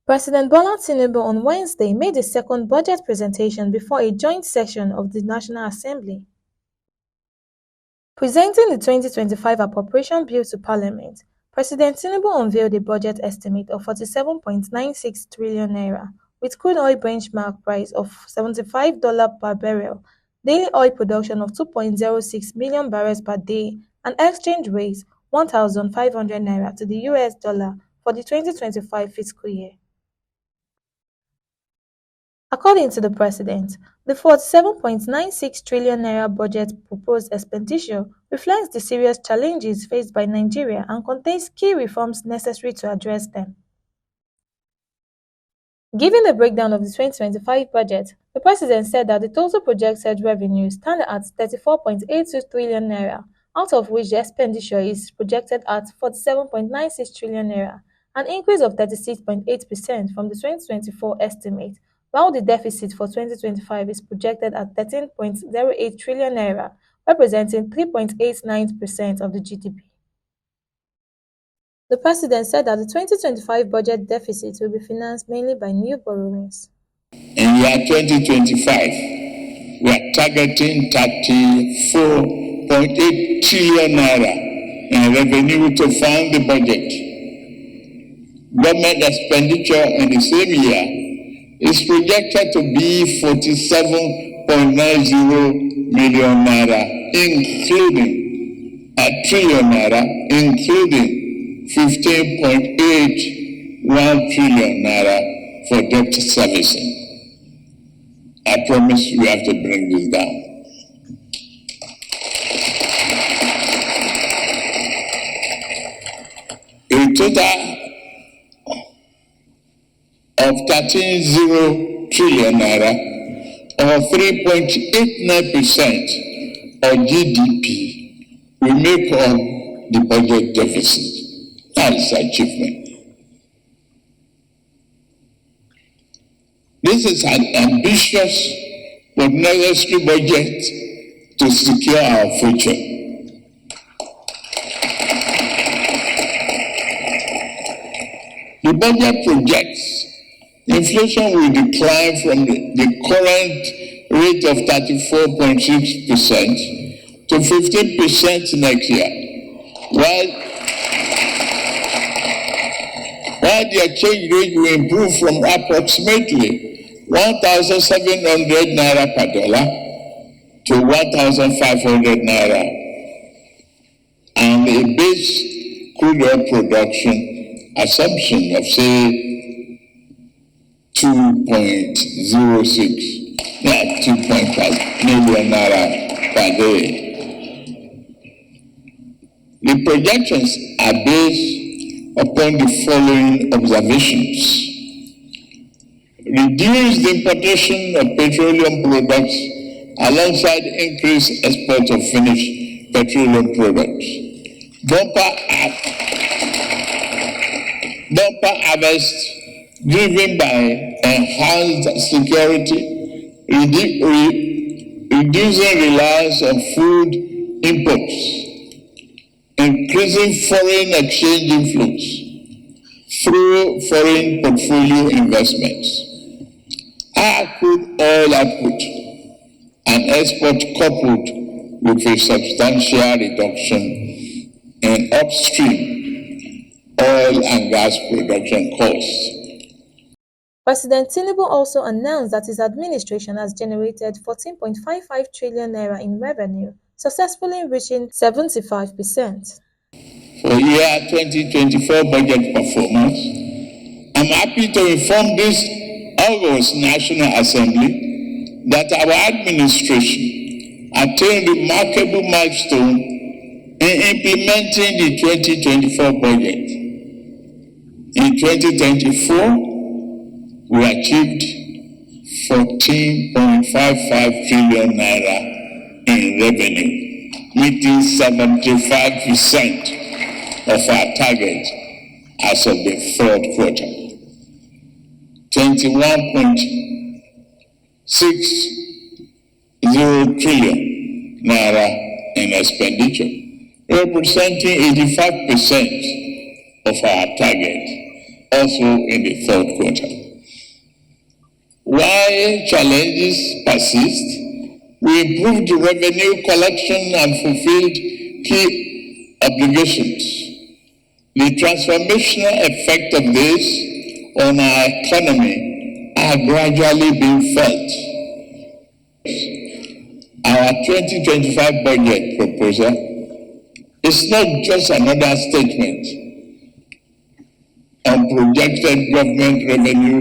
President Bola Tinubu on Wednesday made his second budget presentation before a joint session of the National Assembly. Presenting the 2025 appropriation bill to Parliament, President Tinubu unveiled a budget estimate of 47.96 trillion naira, with crude oil benchmark price of $75 per barrel, daily oil production of 2.06 million barrels per day, and exchange rate 1,500 naira to the US dollar for the 2025 fiscal year. According to the president, the 47.96 trillion naira budget proposed expenditure reflects the serious challenges faced by Nigeria and contains key reforms necessary to address them. Giving the breakdown of the 2025 budget, the president said that the total projected revenues stand at 34.82 trillion naira, out of which the expenditure is projected at 47.96 trillion naira, an increase of 36.8% from the 2024 estimate, while the deficit for 2025 is projected at 13.08 trillion naira, representing 3.89% of the GDP. The president said that the 2025 budget deficit will be financed mainly by new borrowings. In year 2025, we are targeting 34.8 trillion naira in revenue to fund the budget. Government expenditure in the same year is projected to be 47.90 million naira, including a trillion naira, including 15.81 trillion naira for debt servicing. I promise you have to bring this down. A total of 13.0 trillion naira, or 3.89% of GDP, will make up the budget deficit. That is achievement. This is an ambitious but necessary budget to secure our future. The budget projects inflation will decline from the current rate of 34.6% to 15% next year, while the exchange rate will improve from approximately 1,700 naira per dollar to 1,500 naira, and a base crude oil production assumption of, say, 2.05 million naira per day. The projections are based upon the following observations: reduce the importation of petroleum products alongside increased export of finished petroleum products. Bumper harvest driven by enhanced security, reducing reliance on food imports, increasing foreign exchange inflows through foreign portfolio investments, higher crude oil output, and export coupled with a substantial reduction in upstream oil and gas production costs. President Tinubu also announced that his administration has generated 14.55 trillion naira in revenue, successfully reaching 75%. For year 2024 budget performance, I'm happy to inform this August National Assembly that our administration attained a remarkable milestone in implementing the 2024 budget. In 2024, we achieved 14.55 trillion naira in revenue, meeting 75% of our target as of the third quarter. 21.60 trillion naira in expenditure, representing 85% of our target, also in the third quarter. While challenges persist, we improved revenue collection and fulfilled key obligations. The transformational effect of this on our economy are gradually being felt. Our 2025 budget proposal is not just another statement on projected government revenue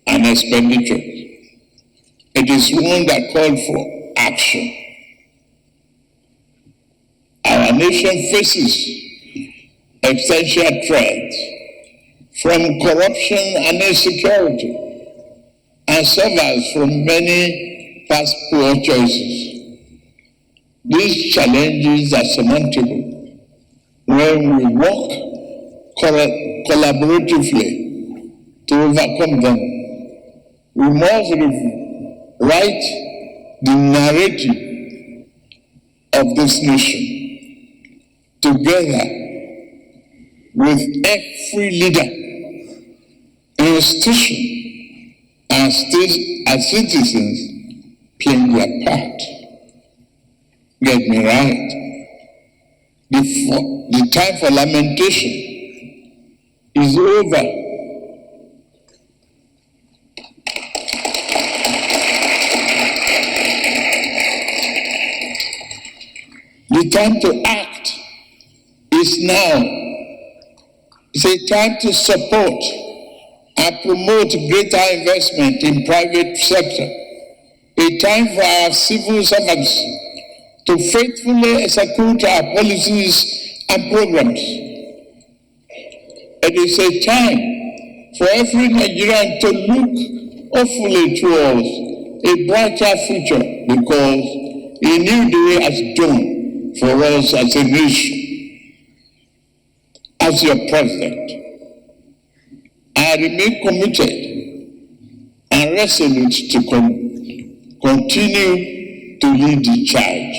and expenditure. It is one that called for action. Our nation faces existential threats from corruption and insecurity and suffers from many past poor choices. These challenges are surmountable when we work collaboratively to overcome them. We must write the narrative of this nation together with every leader, institution, and citizens playing their part. Get me right. The time for lamentation is over. The time to act is now. It's a time to support and promote greater investment in private sector. A time for our civil servants to faithfully execute our policies and programs. It is a time for every Nigerian to look hopefully towards a brighter future because a new day has dawned for us as a nation. As your president, I remain committed and resolute to continue to lead the charge.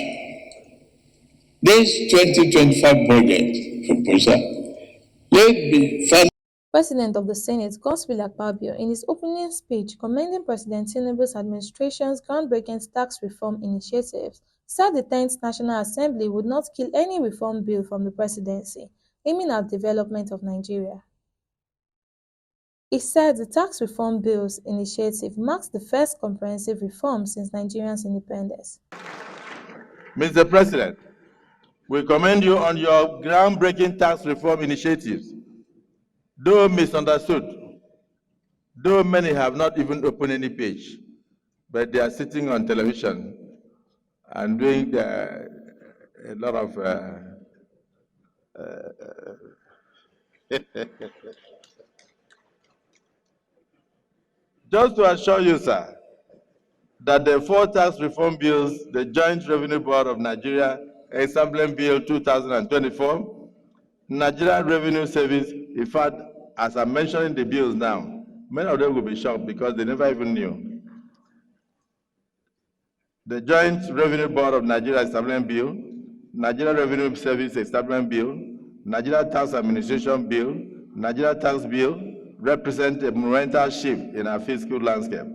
This 2025 budget proposal laid the President of the Senate, Godswill Akpabio, in his opening speech commending President Tinubu's administration's groundbreaking tax reform initiatives, said the 10th National Assembly would not kill any reform bill from the presidency, aiming at development of Nigeria. He said the tax reform bill's initiative marks the first comprehensive reform since Nigeria's independence. Mr. President, we commend you on your groundbreaking tax reform initiatives. Though misunderstood, though many have not even opened any page, but they are sitting on television and doing a lot of just to assure you, sir, that the four tax reform bills, the Joint Revenue Board of Nigeria, Assembly Bill 2024, Nigerian Revenue Service, in fact, as I'm mentioning the bills now, many of them will be shocked because they never even knew. The Joint Revenue Board of Nigeria Establishment Bill, Nigeria Revenue Service Establishment Bill, Nigeria Tax Administration Bill, Nigeria Tax Bill represent a monumental shift in our fiscal landscape.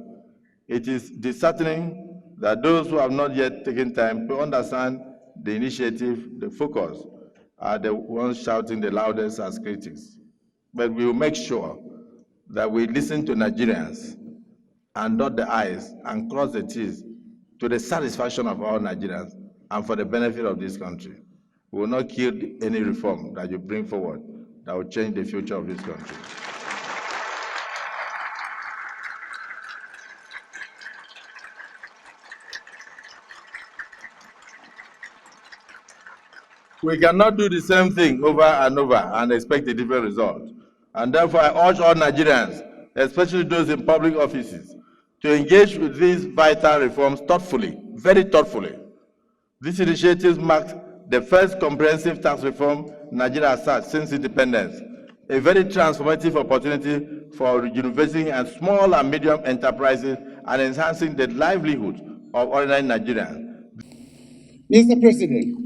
It is disheartening that those who have not yet taken time to understand the initiative, the focus, are the ones shouting the loudest as critics. But we will make sure that we listen to Nigerians and dot the I's and cross the T's to the satisfaction of all Nigerians and for the benefit of this country. We will not kill any reform that you bring forward that will change the future of this country. We cannot do the same thing over and over and expect a different result. And therefore, I urge all Nigerians, especially those in public offices, to engage with these vital reforms thoughtfully, very thoughtfully. This initiative marks the first comprehensive tax reform Nigeria has had since independence, a very transformative opportunity for rejuvenating and small and medium enterprises and enhancing the livelihood of ordinary Nigerians. Mr. President,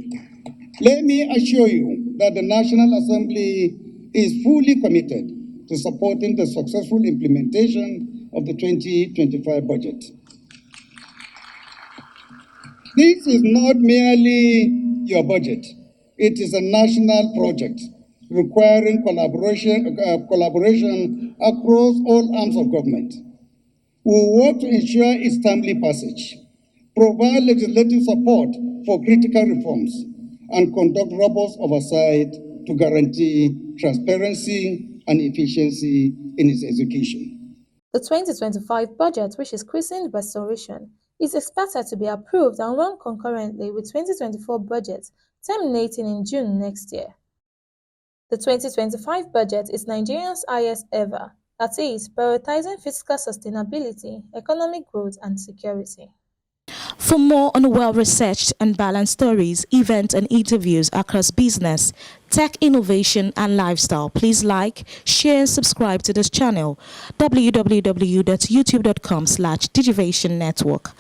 let me assure you that the National Assembly is fully committed to supporting the successful implementation of the 2025 budget. This is not merely your budget. It is a national project requiring collaboration across all arms of government. We will work to ensure its timely passage, provide legislative support for critical reforms, and conduct robust oversight to guarantee transparency and efficiency in its execution. The 2025 budget, which is christened Restoration, is expected to be approved and run concurrently with 2024 budget, terminating in June next year. The 2025 budget is Nigeria's highest ever, that is, prioritizing fiscal sustainability, economic growth, and security. For more on well-researched and balanced stories, events and interviews across business, tech innovation and lifestyle, please like, share and subscribe to this channel, www.youtube.com/digivationnetwork.